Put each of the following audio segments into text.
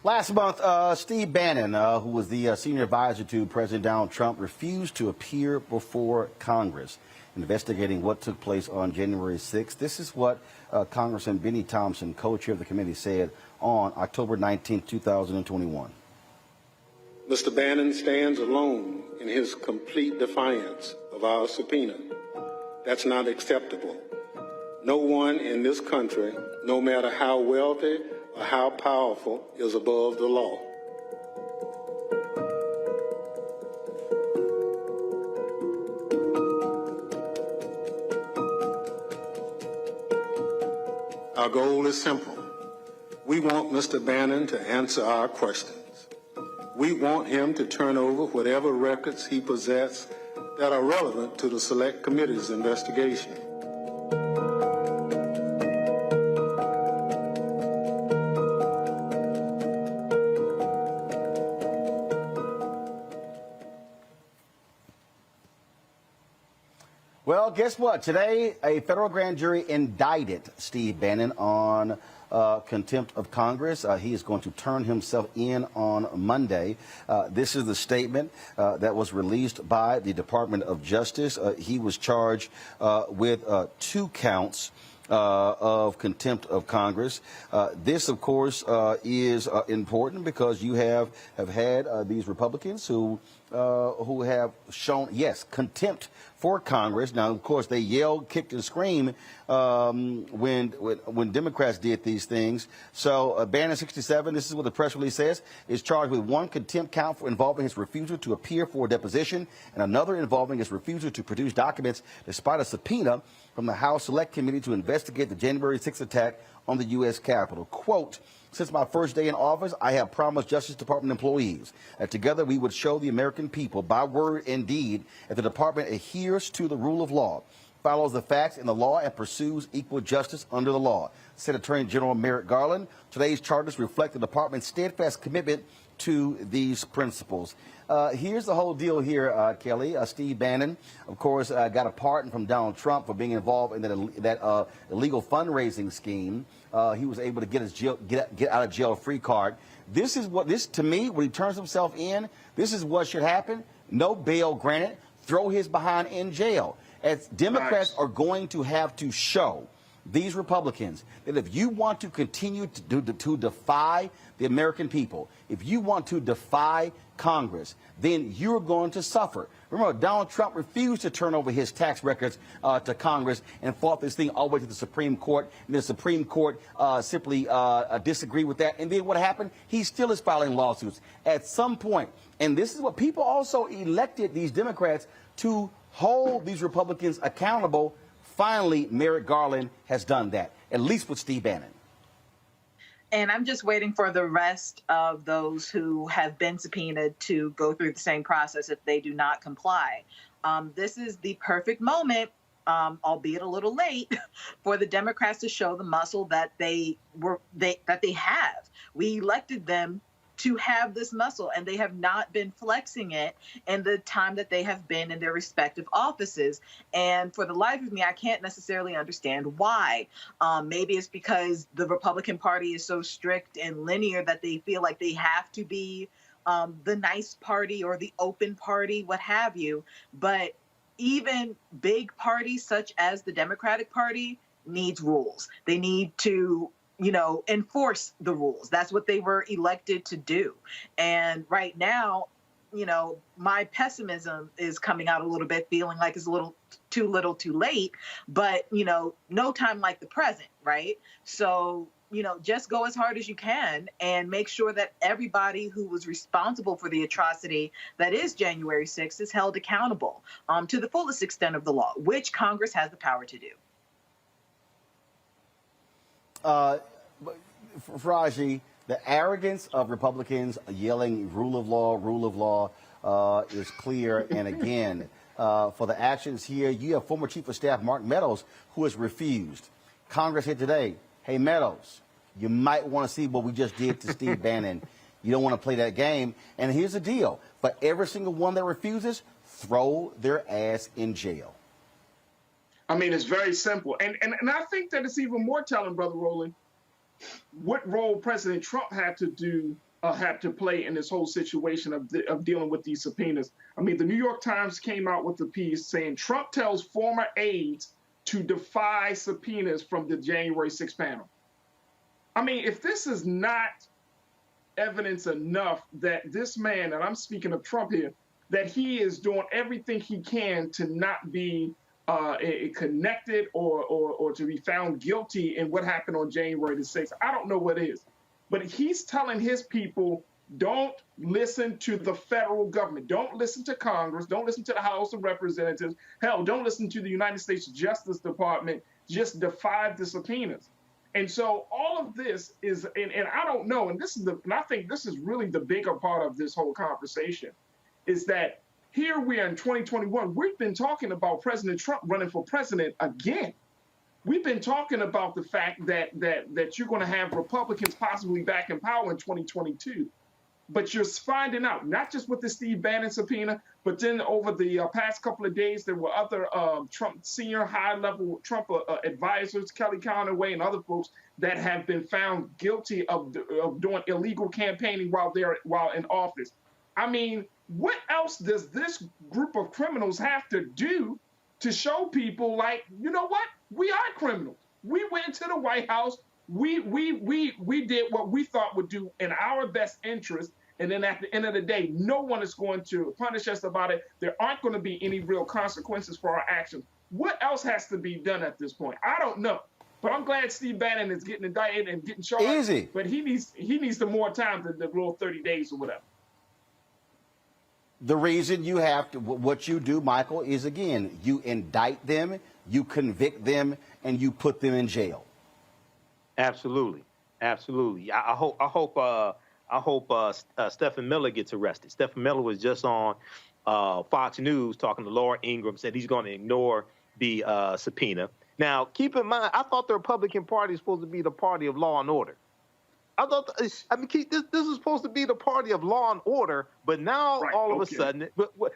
Last month, Steve Bannon, who was the senior advisor to President Donald Trump, refused to appear before Congress investigating what took place on January 6th. This is what Congressman Benny Thompson, co-chair of the committee, said on October 19, 2021. Mr. Bannon stands alone in his complete defiance of our subpoena. That's not acceptable. No one in this country, no matter how wealthy or how powerful, is above the law. Our goal is simple. We want Mr. Bannon to answer our questions. We want him to turn over whatever records he possesses that are relevant to the Select Committee's investigation. Well, guess what? Today, a federal grand jury indicted Steve Bannon on contempt of Congress. He is going to turn himself in on Monday. This is the statement that was released by the Department of Justice. He was charged with 2 counts of contempt of Congress. This, of course, is important because you have had these Republicans who have shown, yes, contempt for Congress. Now, of course, they yelled, kicked, and screamed when Democrats did these things. So Bannon, 67, this is what the press release says, is charged with 1 contempt count for involving his refusal to appear for a deposition and another involving his refusal to produce documents despite a subpoena from the House Select Committee to investigate the January 6th attack on the U.S. Capitol. Quote, since my first day in office, I have promised Justice Department employees that together we would show the American people by word and deed that the department adheres to the rule of law, follows the facts in the law, and pursues equal justice under the law, said Attorney General Merrick Garland. Today's charges reflect the department's steadfast commitment to these principles. Here's the whole deal here, Kelly. Steve Bannon, of course, got a pardon from Donald Trump for being involved in that illegal fundraising scheme. He was able to get his get out of jail free card. This is what to me, when he turns himself in, this is what should happen. No bail granted. Throw his behind in jail. As Democrats are going to have to show these Republicans that if you want to continue to defy the American people, if you want to defy Congress, then you're going to suffer. Remember, Donald Trump refused to turn over his tax records to Congress and fought this thing all the way to the Supreme Court. And the Supreme Court simply disagreed with that. And then what happened? He still is filing lawsuits. At some point, and this is what people also elected these Democrats to hold these Republicans accountable. Finally, Merrick Garland has done that, at least with Steve Bannon. And I'm just waiting for the rest of those who have been subpoenaed to go through the same process if they do not comply. This is the perfect moment, albeit a little late, for the Democrats to show the muscle that they have. We elected them to have this muscle, and they have not been flexing it in the time that they have been in their respective offices. And for the life of me, I can't necessarily understand why. Maybe it's because the Republican Party is so strict and linear that they feel like they have to be the nice party or the open party, what have you. But even big parties such as the Democratic Party needs rules. They need to enforce the rules. That's what they were elected to do. And right now, my pessimism is coming out a little bit, feeling like it's a little too late, but, no time like the present, right? So, just go as hard as you can and make sure that everybody who was responsible for the atrocity that is January 6th is held accountable to the fullest extent of the law, which Congress has the power to do. Faraji, the arrogance of Republicans yelling rule of law, is clear. And again, for the actions here, you have former Chief of Staff Mark Meadows, who has refused. Congress here today, hey, Meadows, you might want to see what we just did to Steve Bannon. You don't want to play that game. And here's the deal. For every single one that refuses, throw their ass in jail. I mean, it's very simple. And I think that it's even more telling, Brother Roland, what role President Trump had to do have to play in this whole situation of dealing with these subpoenas. I mean, the New York Times came out with a piece saying Trump tells former aides to defy subpoenas from the January 6th panel. I mean, if this is not evidence enough that this man, and I'm speaking of Trump here, that he is doing everything he can to not be connected or to be found guilty in what happened on January the 6th, I don't know what is. But he's telling his people, don't listen to the federal government. Don't listen to Congress. Don't listen to the House of Representatives. Hell, don't listen to the United States Justice Department. Just defy the subpoenas. And so all of this is, and I don't know, and I think this is really the bigger part of this whole conversation, is that here we are in 2021. We've been talking about President Trump running for president again. We've been talking about the fact that you're going to have Republicans possibly back in power in 2022. But you're finding out, not just with the Steve Bannon subpoena, but then over the past couple of days, there were other Trump senior high-level Trump advisors, Kelly Conway and other folks that have been found guilty of doing illegal campaigning while in office. I mean, what else does this group of criminals have to do to show people, like, you know what? We are criminals. We went to the White House. We did what we thought would do in our best interest. And then at the end of the day, no one is going to punish us about it. There aren't going to be any real consequences for our actions. What else has to be done at this point? I don't know. But I'm glad Steve Bannon is getting indicted and getting charged. Easy. But he needs some more time than the little 30 days or whatever. The reason you have to, what you do, Michael, is, again, you indict them, you convict them, and you put them in jail. Absolutely. Absolutely. I hope Stephen Miller gets arrested. Stephen Miller was just on Fox News talking to Laura Ingraham, said he's going to ignore the subpoena. Now, keep in mind, I thought the Republican Party is supposed to be the party of law and order. This is supposed to be the party of law and order, but now all of a sudden,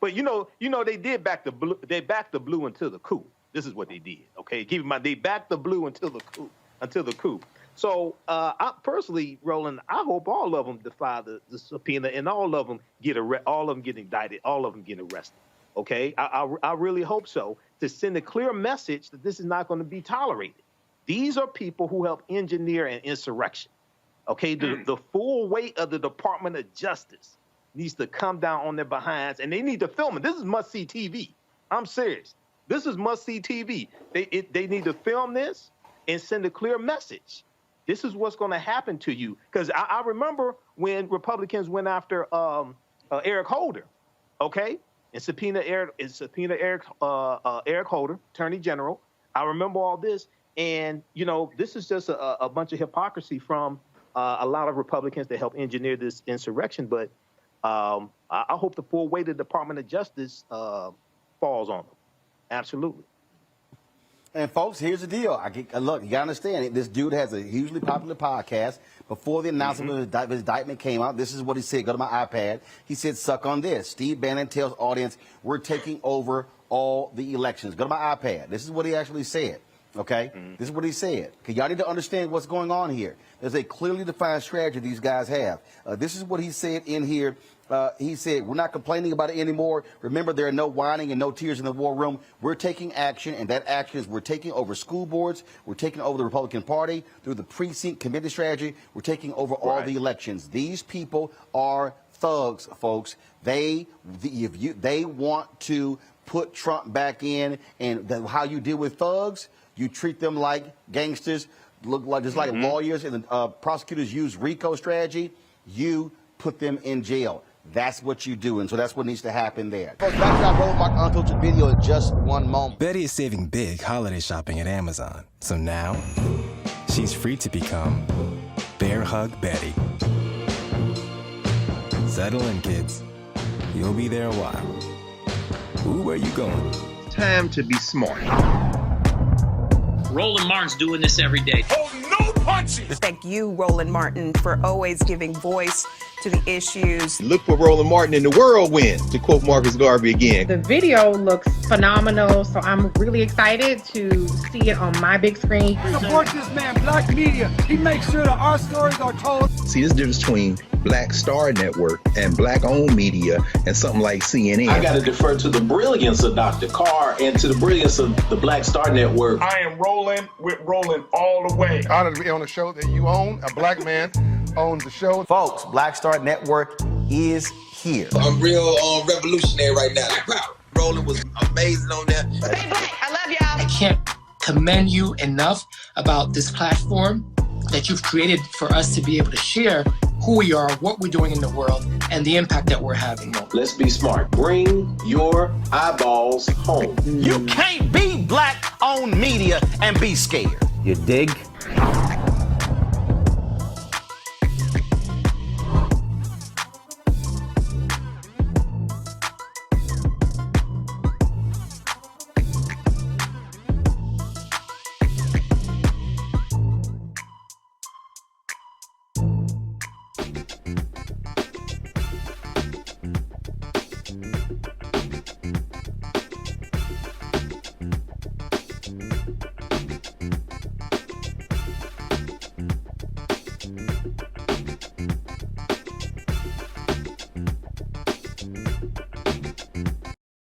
but you know, they did back the blue. They backed the blue until the coup. This is what they did. Okay, keep in mind, they backed the blue until the coup. So, I personally, Roland, I hope all of them defy the subpoena and all of them get indicted, all of them get arrested. Okay, I really hope so, to send a clear message that this is not going to be tolerated. These are people who helped engineer an insurrection. Okay, the full weight of the Department of Justice needs to come down on their behinds, and they need to film it. This is must-see TV. I'm serious. This is must-see TV. They need to film this and send a clear message. This is what's going to happen to you. Because I remember when Republicans went after Eric Holder, okay, and subpoena Eric Holder, Attorney General. I remember all this, and you know, this is just a bunch of hypocrisy from a lot of Republicans that help engineer this insurrection. But I hope the full weight of the Department of Justice falls on them. Absolutely. And folks, here's the deal. Look, you got to understand, this dude has a hugely popular podcast. Before the announcement of his indictment came out, this is what he said. Go to my iPad. He said, suck on this. Steve Bannon tells audience, we're taking over all the elections. Go to my iPad. This is what he actually said. Okay? This is what he said. Okay, y'all need to understand what's going on here. There's a clearly defined strategy these guys have. This is what he said in here. He said, we're not complaining about it anymore. Remember, there are no whining and no tears in the war room. We're taking action, and that action is we're taking over school boards. We're taking over the Republican Party through the precinct committee strategy. We're taking over all the elections. These people are thugs, folks. They want to put Trump back in, and how you deal with thugs, you treat them like gangsters, look like just like lawyers and prosecutors use RICO strategy. You put them in jail. That's what you do, and so that's what needs to happen there. Folks, back to our Roland Martin Unfiltered video in just one moment. Betty is saving big holiday shopping at Amazon, so now she's free to become Bear Hug Betty. Settle in, kids. You'll be there a while. Ooh, where you going? Time to be smart. Roland Martin's doing this every day. Oh, no punches! Thank you, Roland Martin, for always giving voice to the issues. Look for Roland Martin in the whirlwind, to quote Marcus Garvey again. The video looks phenomenal, so I'm really excited to see it on my big screen. Support this man, Black Media. He makes sure that our stories are told. See, this difference between Black Star Network and Black-owned media and something like CNN. I got to defer to the brilliance of Dr. Carr and to the brilliance of the Black Star Network. I am Roland with Roland all the way. Honored to be on a show that you own. A black man owns the show. Folks, Black Star Network is here. I'm real revolutionary right now. Roland was amazing on there. Stay black. I love y'all. I can't commend you enough about this platform that you've created for us to be able to share who we are, what we're doing in the world, and the impact that we're having. Let's be smart. Bring your eyeballs home. You can't be Black-owned media and be scared. You dig?